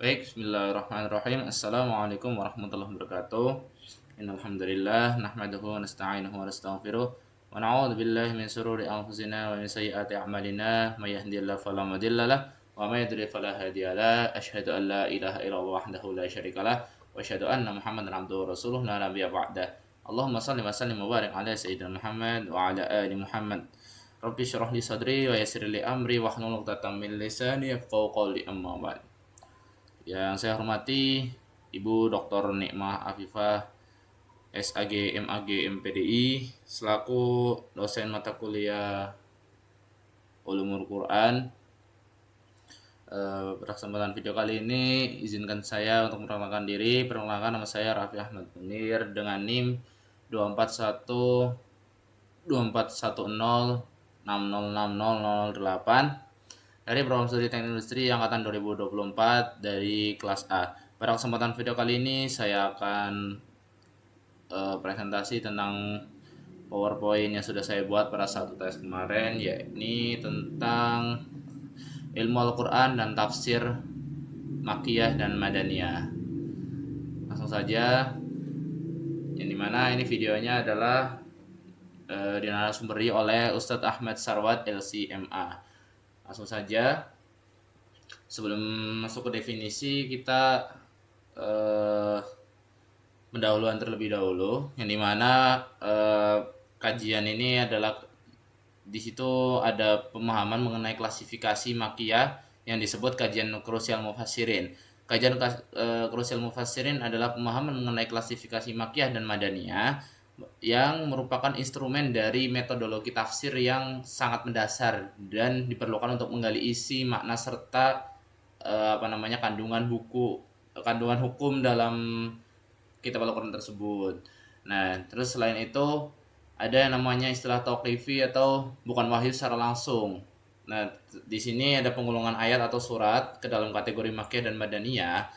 Baik, bismillahirrahmanirrahim. Assalamualaikum warahmatullahi wabarakatuh. Innal hamdalillah nahmaduhu wa nasta'inuhu wa nastaghfiruh wa na'udzu billahi min shururi anfusina wa min sayyiati a'malina may yahdihillahu fala mudhillalah wa may yudlil fala hadiyalah. Asyhadu an la ilaha illallah wahdahu la syarikalah wa asyhadu anna Muhammadan abduhu wa rasuluh la nabiyya ba'dah. Allahumma shalli wa sallim wa barik ala sayyidina Muhammad wa ala ali Muhammad. Rabbi shrah li sadri wa yassir li amri wahlul 'uqdatam min lisani yafqahu qawli amma ba'd. Yang saya hormati Ibu Dr. Nikmah Afifah SAG MAG MPDI selaku dosen mata kuliah Ulumul Quran. Pada kesempatan video kali ini izinkan saya untuk memperkenalkan diri. Perkenalkan, nama saya Raffi Ahmad Munir dengan NIM 241 2410 606008 dari program studi teknik industri angkatan 2024 dari kelas A. Pada kesempatan video kali ini saya akan presentasi tentang PowerPoint yang sudah saya buat pada saat UTS kemarin, yakni tentang ilmu Al-Quran dan tafsir Makkiyah dan Madaniyah. Langsung saja, yang dimana ini videonya adalah dinarasumberi oleh Ustadz Ahmad Sarwat LCMA. Langsung saja, sebelum masuk ke definisi kita pendahuluan terlebih dahulu, yang dimana kajian ini adalah di situ ada pemahaman mengenai klasifikasi Makkiyah yang disebut kajian krusial mufassirin. Kajian krusial mufassirin adalah pemahaman mengenai klasifikasi Makkiyah dan Madaniyah yang merupakan instrumen dari metodologi tafsir yang sangat mendasar dan diperlukan untuk menggali isi, makna serta kandungan hukum dalam kitab Al-Quran tersebut. Nah, terus selain itu ada yang namanya istilah tauqifi atau bukan wahyu secara langsung. Nah, di sini ada penggolongan ayat atau surat ke dalam kategori Makkiyah dan Madaniyah,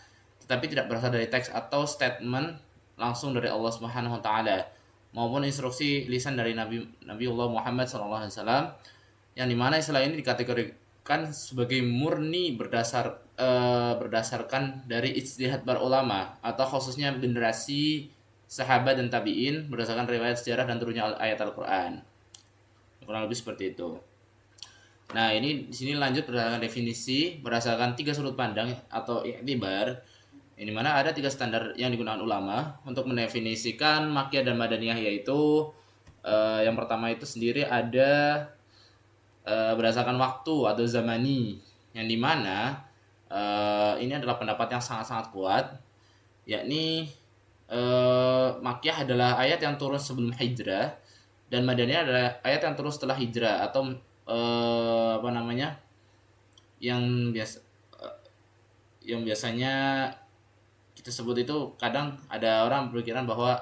tetapi tidak berasal dari teks atau statement langsung dari Allah Subhanahu wa taala, maupun instruksi lisan dari Nabiullah Muhammad SAW, yang dimana istilah ini dikategorikan sebagai murni berdasarkan dari ijtihad para ulama atau khususnya generasi sahabat dan tabi'in berdasarkan riwayat sejarah dan turunnya ayat Al-Quran. Kurang lebih seperti itu. Nah, ini di sini lanjut berdasarkan definisi berdasarkan 3 sudut pandang atau i'tibar, ini mana ada 3 standar yang digunakan ulama untuk mendefinisikan Makkiyah dan Madaniyah, yaitu yang pertama itu sendiri ada berdasarkan waktu atau zamani, yang dimana ini adalah pendapat yang sangat-sangat kuat, yakni Makkiyah adalah ayat yang turun sebelum hijrah dan Madaniyah adalah ayat yang turun setelah hijrah atau yang biasanya kita sebut itu, kadang ada orang berpikiran bahwa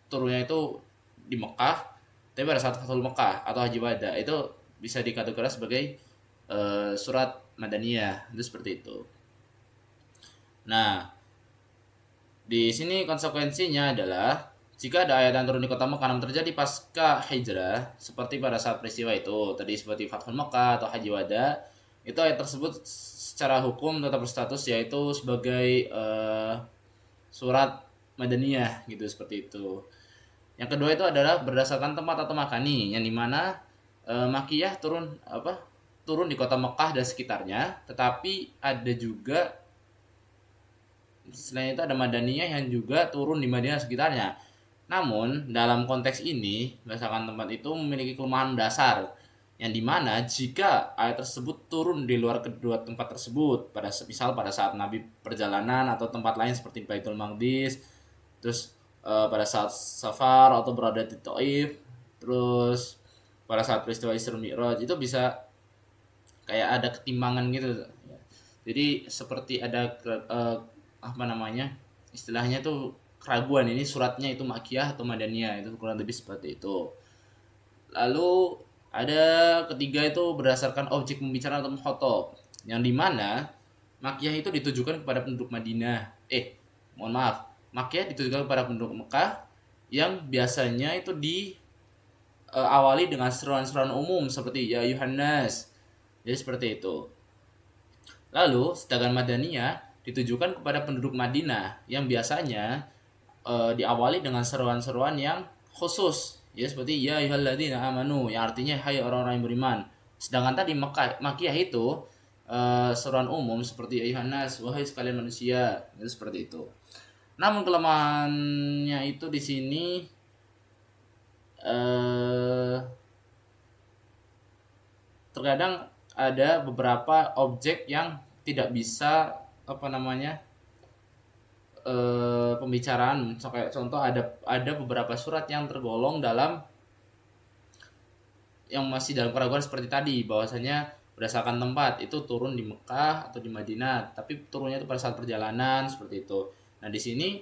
turunnya itu di Mekah, tapi pada saat Fathul Mekah atau Haji Wada itu bisa dikategorikan sebagai surat Madaniyah, itu seperti itu. Nah, di sini konsekuensinya adalah jika ada ayat yang turun di kota Mekah namun terjadi pasca hijrah, seperti pada saat peristiwa itu tadi seperti Fathul Mekah atau Haji Wada, itu ayat tersebut secara hukum tetap berstatus yaitu sebagai surat Madaniyah gitu, seperti itu. Yang kedua itu adalah berdasarkan tempat atau makani, yang dimana Makkiyah turun di kota Mekah dan sekitarnya, tetapi ada juga selain itu ada Madaniyah yang juga turun di Madinah sekitarnya. Namun dalam konteks ini berdasarkan tempat itu memiliki kelemahan dasar, yang dimana jika ayat tersebut turun di luar kedua tempat tersebut, misal pada saat Nabi perjalanan atau tempat lain seperti Baitul Maqdis, terus pada saat safar atau berada di Taif, terus pada saat peristiwa Isra Mi'raj, itu bisa kayak ada ketimbangan gitu. Jadi seperti ada istilahnya tuh keraguan, ini suratnya itu Makkiyah atau Madaniyah, itu kurang lebih seperti itu. Lalu ada ketiga itu berdasarkan objek pembicaraan atau mukhatab, yang dimana Makkiyah itu ditujukan kepada penduduk Madinah. Makkiyah ditujukan kepada penduduk Mekah yang biasanya itu diawali dengan seruan-seruan umum seperti ya Yuhannas. Jadi seperti itu. Lalu sedangkan Madaniyah ditujukan kepada penduduk Madinah yang biasanya diawali dengan seruan-seruan yang khusus, ya, seperti ya ayyuhalladzina amanu, yang artinya hai orang-orang yang beriman. Sedangkan tadi Makkiyah itu seruan umum seperti ayyuhan nas, wahai sekalian manusia, itu seperti itu. Namun kelemahannya itu di sini terkadang ada beberapa objek yang tidak bisa pembicaraan. Kayak contoh, ada beberapa surat yang tergolong dalam yang masih dalam keraguan seperti tadi, bahwasanya berdasarkan tempat itu turun di Mekah atau di Madinah, tapi turunnya itu pada saat perjalanan seperti itu. Nah di sini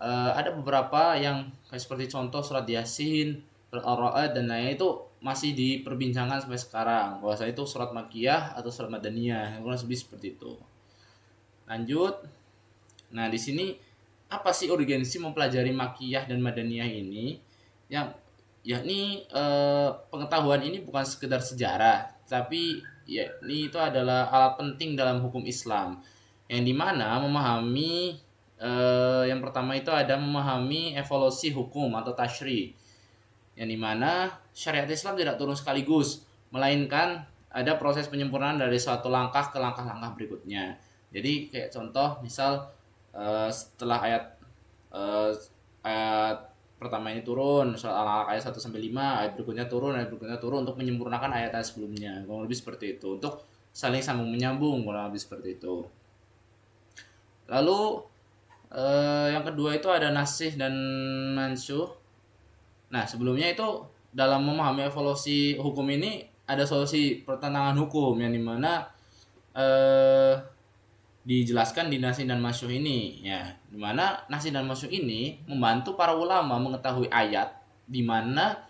ada beberapa yang kayak seperti contoh surat Yasin, surat Ar-Ra'd dan lainnya itu masih diperbincangkan sampai sekarang, bahwasanya itu surat Makkiyah atau surat Madaniyah, kurang lebih seperti itu. Lanjut. Nah di sini apa sih urgensi mempelajari Makkiyah dan Madaniyah ini? Yang yakni pengetahuan ini bukan sekedar sejarah, tapi yakni itu adalah alat penting dalam hukum Islam, yang dimana memahami yang pertama itu ada memahami evolusi hukum atau tasyri, yang dimana syariat Islam tidak turun sekaligus, melainkan ada proses penyempurnaan dari suatu langkah ke langkah-langkah berikutnya. Jadi kayak contoh misal setelah ayat pertama ini turun, surat Al-Alaq ayat 1 sampai 5, ayat berikutnya turun untuk menyempurnakan ayat-ayat sebelumnya. Kurang lebih seperti itu. Untuk saling sambung menyambung, kurang lebih seperti itu. Lalu yang kedua itu ada nasih dan mansyuh. Nah, sebelumnya itu dalam memahami evolusi hukum ini ada solusi pertentangan hukum, yang dimana dijelaskan di nasih dan mansyuh ini, ya, dimana nasih dan mansyuh ini membantu para ulama mengetahui ayat dimana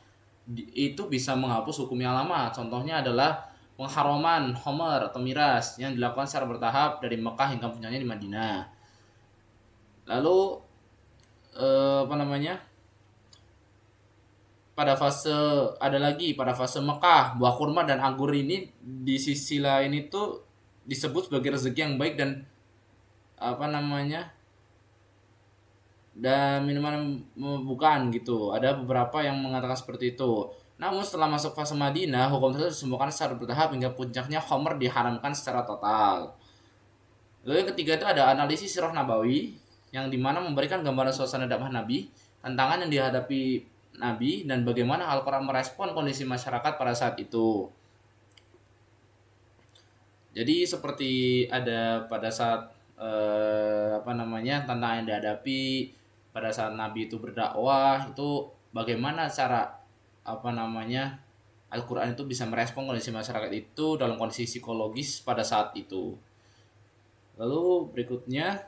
itu bisa menghapus hukum yang lama. Contohnya adalah pengharaman khamar atau miras yang dilakukan secara bertahap dari Mekah hingga puncaknya di Madinah. Lalu pada fase Mekah, buah kurma dan anggur ini di sisi lain itu disebut sebagai rezeki yang baik dan dan minuman bukan gitu. Ada beberapa yang mengatakan seperti itu. Namun setelah masuk fase Madinah, hukum tersebut disembuhkan secara bertahap hingga puncaknya khamr diharamkan secara total. Lalu yang ketiga itu ada analisis sirah nabawi, yang dimana memberikan gambaran suasana dakwah Nabi, tantangan yang dihadapi Nabi, dan bagaimana Al-Quran merespon kondisi masyarakat pada saat itu. Jadi seperti ada pada saat tantangan yang dihadapi pada saat Nabi itu berdakwah, itu bagaimana cara Al-Quran itu bisa merespon kondisi masyarakat itu dalam kondisi psikologis pada saat itu. Lalu berikutnya,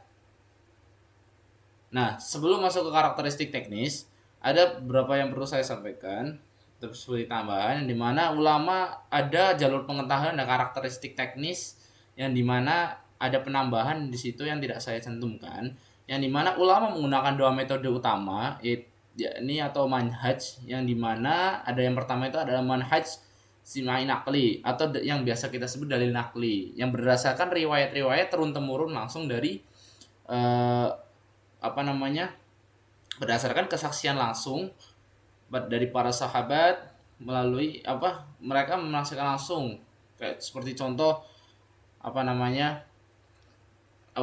nah sebelum masuk ke karakteristik teknis, ada beberapa yang perlu saya sampaikan seperti tambahan, yang dimana ulama ada jalur pengetahuan dan karakteristik teknis, yang dimana ada penambahan di situ yang tidak saya cantumkan, yang dimana ulama menggunakan dua metode utama, yakni atau manhaj, yang dimana ada yang pertama itu adalah manhaj simai nakli atau yang biasa kita sebut dalil nakli, yang berdasarkan riwayat-riwayat turun-temurun langsung dari berdasarkan kesaksian langsung dari para sahabat, melalui mereka menyaksikan langsung, kayak seperti contoh Abu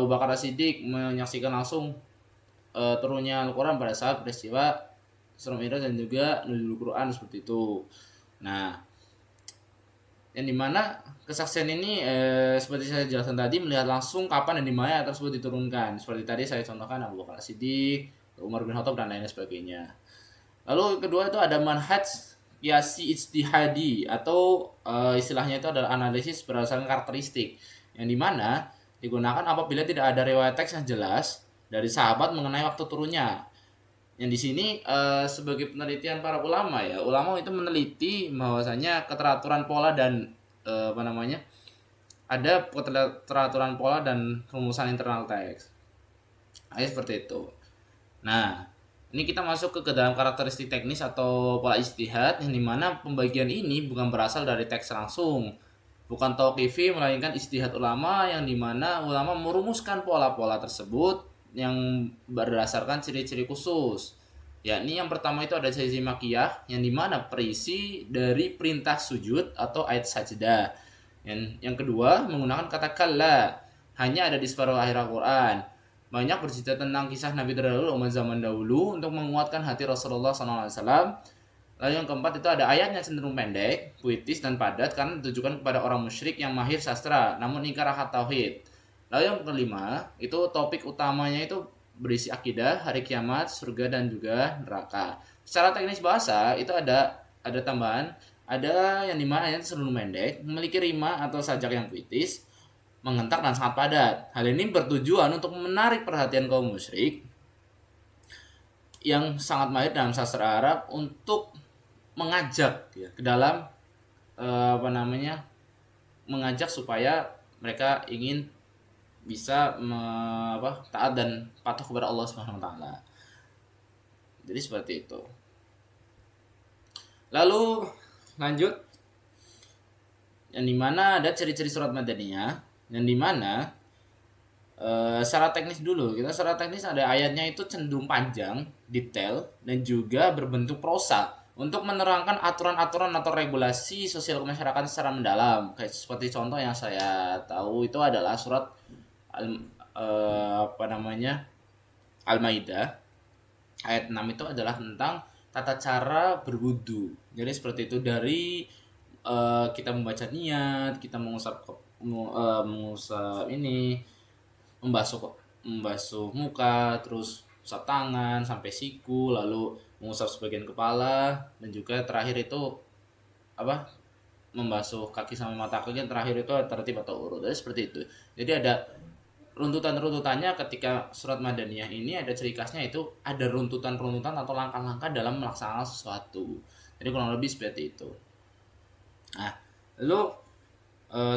Bakar As-Siddiq menyaksikan langsung turunnya Al-Quran pada saat peristiwa Isra Mi'raj dan juga nuzul Quran seperti itu. Nah, yang dimana kesaksian ini seperti saya jelaskan tadi, melihat langsung kapan dan dimana tersebut diturunkan. Seperti tadi saya contohkan Abu Bakar As-Siddiq, Umar bin Khattab dan lain sebagainya. Lalu kedua itu ada manhaj qiyasi ijtihadi, atau istilahnya itu adalah analisis berdasarkan karakteristik, yang dimana digunakan apabila tidak ada riwayat teks yang jelas dari sahabat mengenai waktu turunnya. Yang di sini sebagai penelitian para ulama, ya, ulama itu meneliti bahwasanya keteraturan pola dan ada keteraturan pola dan rumusan internal teks. Seperti itu. Nah, ini kita masuk ke dalam karakteristik teknis atau pola ijtihad, yang dimana pembagian ini bukan berasal dari teks langsung, bukan tauqifi melainkan ijtihad ulama, yang dimana ulama merumuskan pola-pola tersebut yang berdasarkan ciri-ciri khusus, yakni yang pertama itu ada sesi makiyah yang dimana perisi dari perintah sujud atau ayat sajdah. Yang kedua menggunakan kata kalla, hanya ada di separuh akhir Al-Quran. Banyak bercerita tentang kisah Nabi terdahulu, umat zaman dahulu untuk menguatkan hati Rasulullah SAW. Lalu yang keempat itu ada ayatnya cenderung pendek, puitis dan padat karena ditujukan kepada orang musyrik yang mahir sastra namun ingkar akan tauhid. Lalu yang kelima itu topik utamanya itu berisi akidah, hari kiamat, surga dan juga neraka. Secara teknis bahasa itu ada tambahan, ada yang dimana ayatnya cenderung pendek, memiliki rima atau sajak yang puitis, mengentak dan sangat padat. Hal ini bertujuan untuk menarik perhatian kaum musyrik yang sangat mahir dalam sastra Arab untuk mengajak ya, ke dalam mengajak supaya mereka ingin bisa taat dan patuh kepada Allah Subhanahu wa taala. Jadi seperti itu. Lalu lanjut, yang dimana ada ciri-ciri surat Madaniyah, yang dimana secara teknis dulu, kita secara teknis ada ayatnya itu cenderung panjang, detail, dan juga berbentuk prosa untuk menerangkan aturan-aturan atau regulasi sosial kemasyarakatan secara mendalam. Kayak seperti contoh yang saya tahu itu adalah surat Al-Maidah ayat 6 itu adalah tentang tata cara berwudu. Jadi seperti itu, dari kita membaca niat, kita mengusap ini, membasuh muka, terus usap tangan sampai siku, lalu mengusap sebagian kepala, dan juga terakhir itu membasuh kaki sampai mata kaki, yang terakhir itu tertib atau urut. Jadi seperti itu. Jadi ada runtutannya ketika surat Madaniyah ini ada ciri khasnya, itu ada runtutan atau langkah-langkah dalam melaksanakan sesuatu. Jadi kurang lebih seperti itu. Nah, lalu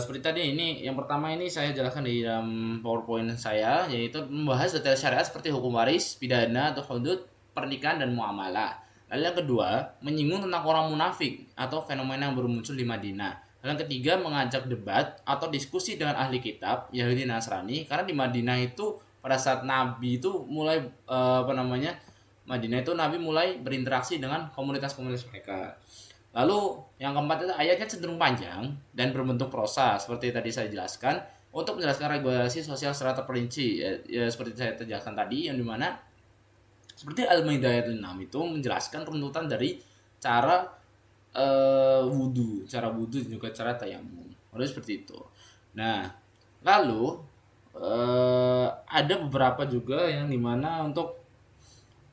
seperti tadi, ini yang pertama ini saya jelaskan di dalam PowerPoint saya, yaitu membahas detail syariat seperti hukum waris, pidana atau hudud, pernikahan dan muamalah. Lalu yang kedua, menyinggung tentang orang munafik atau fenomena yang baru muncul di Madinah. Lalu yang ketiga, mengajak debat atau diskusi dengan ahli kitab Yahudi Nasrani, karena di Madinah itu pada saat Nabi itu mulai Madinah itu Nabi mulai berinteraksi dengan komunitas-komunitas mereka. Lalu yang keempat itu ayatnya cenderung panjang dan berbentuk prosa seperti tadi saya jelaskan untuk menjelaskan regulasi sosial secara terperinci, ya seperti saya jelaskan tadi, yang dimana seperti Al-Maidah ayat 6 itu menjelaskan runtutan dari cara wudhu dan juga cara tayamum. Lalu seperti itu. Nah, lalu ada beberapa juga yang dimana untuk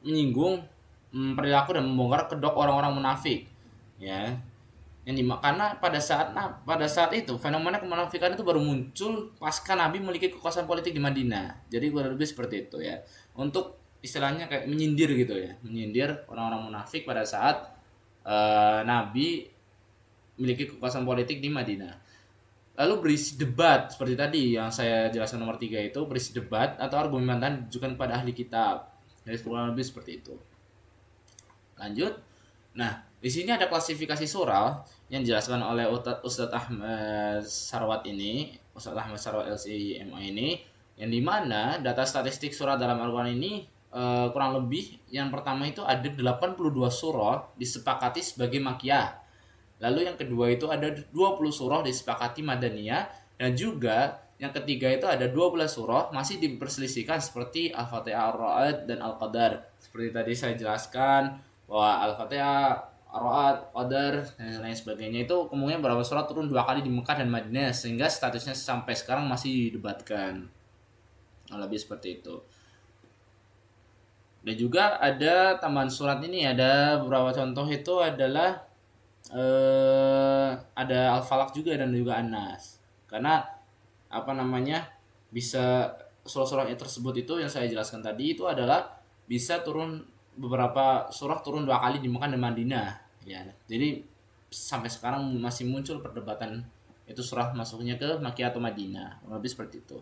menyinggung perilaku dan membongkar kedok orang-orang munafik, ya, karena pada saat itu fenomena kemunafikan itu baru muncul pasca Nabi memiliki kekuasaan politik di Madinah. Jadi kurang lebih seperti itu ya, untuk istilahnya kayak menyindir gitu ya, menyindir orang-orang munafik pada saat Nabi memiliki kekuasaan politik di Madinah. Lalu berisi debat seperti tadi yang saya jelaskan, nomor 3 itu berisi debat atau argumentasi ditujukan kepada ahli kitab. Jadi kurang lebih seperti itu. Lanjut. Nah, di sini ada klasifikasi surah yang dijelaskan oleh Ustadz Ahmad Sarwat LCMA ini, yang dimana data statistik surah dalam Al-Quran ini kurang lebih yang pertama itu ada 82 surah disepakati sebagai makiyah. Lalu yang kedua itu ada 20 surah disepakati madaniyah, dan juga yang ketiga itu ada 12 surah masih diperselisihkan seperti Al-Fatihah, Ar-Ra'd dan Al-Qadar. Seperti tadi saya jelaskan bahwa Al-Fatihah, Ar-Ra'd, Qadar dan lain sebagainya itu kemungkinan beberapa surah turun 2 kali di Mekah dan Madinah, sehingga statusnya sampai sekarang masih didebatkan. Lebih seperti itu. Dan juga ada tambahan surat ini, ada beberapa contoh, itu adalah ada Al-Falaq juga dan juga An-Nas. Karena bisa surah-surah tersebut itu yang saya jelaskan tadi itu adalah bisa beberapa surah turun 2 kali di Mekah dan Madinah ya. Jadi sampai sekarang masih muncul perdebatan itu surah masuknya ke Makkah atau Madinah. Lebih seperti itu.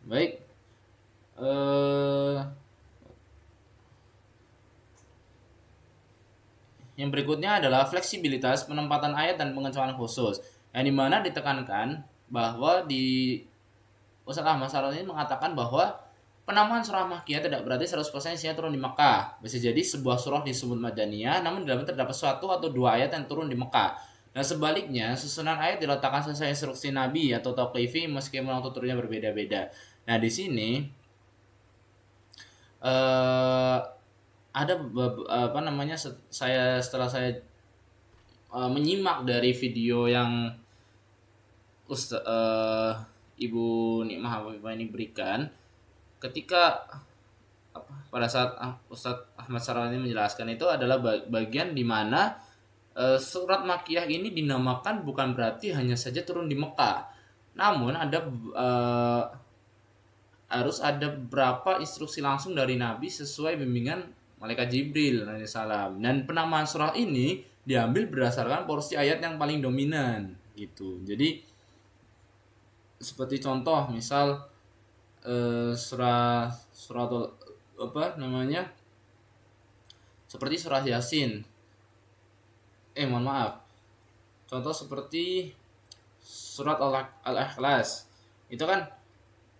Baik. Yang berikutnya adalah fleksibilitas penempatan ayat dan pengecualian khusus. Yang dimana ditekankan bahwa di Ustaz Ahmad Saroni ini mengatakan bahwa penamaan surah Makkiyah tidak berarti 100% isinya turun di Mekah. Bisa jadi sebuah surah disebut Madaniyah, namun di dalamnya terdapat suatu atau dua ayat yang turun di Mekah. Dan sebaliknya, susunan ayat diletakkan sesuai instruksi Nabi atau Tauqifi meskipun waktu turunnya berbeda-beda. Nah, di sini eh ada apa namanya saya setelah saya menyimak dari video yang Ibu Nikmah Habibah ini berikan ketika pada saat Ustadz Ahmad Sarwani menjelaskan itu adalah bagian di mana surat Makkiyah ini dinamakan bukan berarti hanya saja turun di Mekah, namun ada harus ada beberapa instruksi langsung dari Nabi sesuai bimbingan malaikat Jibril alaihissalam, dan penamaan surah ini diambil berdasarkan porsi ayat yang paling dominan gitu. Jadi seperti contoh misal surah apa namanya seperti surah Yasin, mohon maaf, contoh seperti surat Al-Ikhlas itu kan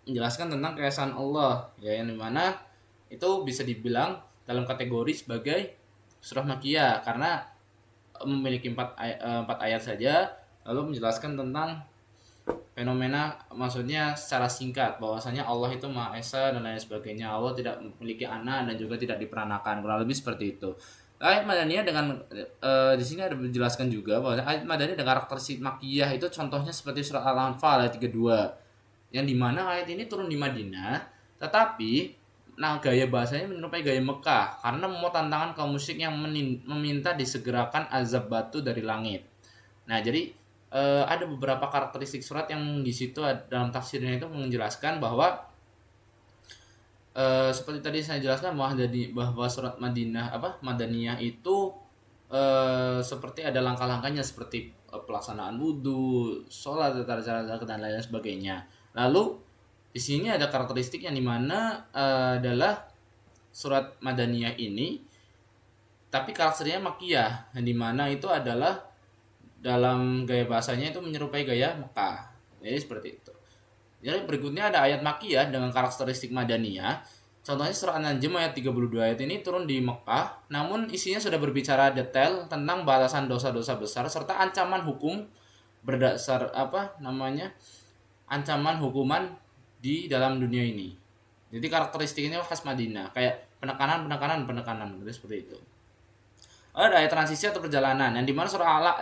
menjelaskan tentang keesaan Allah ya, yang dimana itu bisa dibilang dalam kategori sebagai surah Makkiyah karena memiliki 4 ayat saja, lalu menjelaskan tentang fenomena, maksudnya secara singkat bahwasanya Allah itu Maha Esa dan lain sebagainya, Allah tidak memiliki anak dan juga tidak diperanakan, kurang lebih seperti itu. Ayat Madaniyah dengan di sini ada dijelaskan juga bahwa ayat Madaniyah dengan karakteristik Makkiyah itu contohnya seperti surat Al-Anfal ayat 32, yang dimana ayat ini turun di Madinah, tetapi gaya bahasanya menyerupai gaya Mekah karena memuat tantangan kaum musyrik yang meminta disegerakan azab batu dari langit. Nah, jadi ada beberapa karakteristik surat yang di situ dalam tafsirnya itu menjelaskan bahwa seperti tadi saya jelaskan bahwa surat Madaniyah itu seperti ada langkah-langkahnya seperti pelaksanaan wudhu, sholat, tata cara dan lain sebagainya. Lalu di sini ada karakteristik yang dimana adalah surat Madaniyah ini, tapi karakternya Makkiyah, yang dimana itu adalah dalam gaya bahasanya itu menyerupai gaya Mekah. Jadi seperti itu. Jadi berikutnya ada ayat Makkiyah dengan karakteristik Madaniyah. Contohnya surah An-Najm ayat 32, ayat ini turun di Mekah, namun isinya sudah berbicara detail tentang balasan dosa-dosa besar serta ancaman hukum berdasar ancaman hukuman di dalam dunia ini. Jadi karakteristiknya khas Madinah, kayak penekanan gitu, seperti itu. Ada ayat transisi atau perjalanan yang dimana surah Al-A'la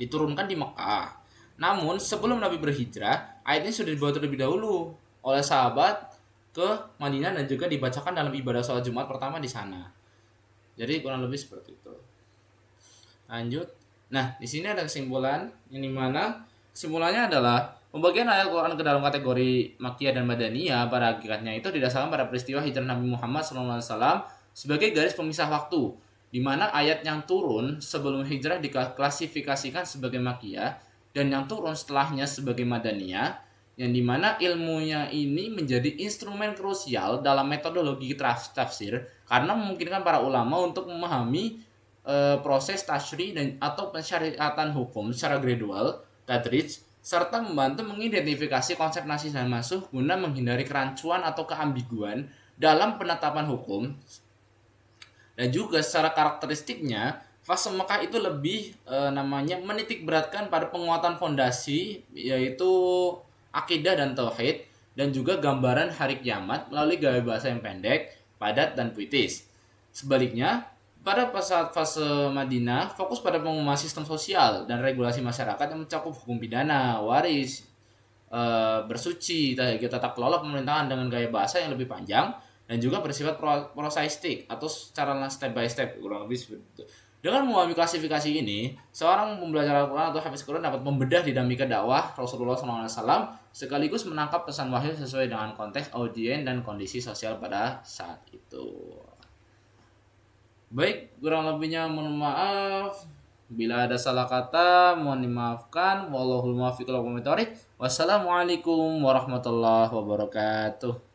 diturunkan di Mekah. Namun sebelum Nabi berhijrah, ayat ini sudah dibawa terlebih dahulu oleh sahabat ke Madinah dan juga dibacakan dalam ibadah sholat Jumat pertama di sana. Jadi kurang lebih seperti itu. Lanjut. Nah, di sini ada kesimpulan yang dimana kesimpulannya adalah pembagian ayat Quran ke dalam kategori Makkiyah dan Madaniyah pada hakikatnya itu didasarkan pada peristiwa hijrah Nabi Muhammad SAW sebagai garis pemisah waktu, di mana ayat yang turun sebelum hijrah diklasifikasikan sebagai Makkiyah dan yang turun setelahnya sebagai Madaniyah, yang dimana ilmunya ini menjadi instrumen krusial dalam metodologi tafsir karena memungkinkan para ulama untuk memahami proses tasyri dan atau pensyariatan hukum secara gradual, tadrij, serta membantu mengidentifikasi konsep nasih dan mansuh guna menghindari kerancuan atau keambiguan dalam penetapan hukum. Dan juga secara karakteristiknya fase Mekah itu lebih menitik beratkan pada penguatan fondasi, yaitu akidah dan tauhid, dan juga gambaran hari kiamat melalui gaya bahasa yang pendek, padat, dan puitis. Sebaliknya, pada saat fase Madinah fokus pada pengumuman sistem sosial dan regulasi masyarakat yang mencakup hukum pidana, waris, bersuci, tata kelola pemerintahan dengan gaya bahasa yang lebih panjang dan juga bersifat prosaistik atau secara step by step, kurang lebih seperti itu. Dengan memahami klasifikasi ini, seorang pembelajar Al-Quran atau hafiz Quran dapat membedah dinamika dakwah Rasulullah SAW sekaligus menangkap pesan wahyu sesuai dengan konteks, audien, dan kondisi sosial pada saat itu. Baik, kurang lebihnya mohon maaf. Bila ada salah kata, mohon dimaafkan. Wallahul muwaffiq ila aqwamit thoriq. Wassalamualaikum warahmatullahi wabarakatuh.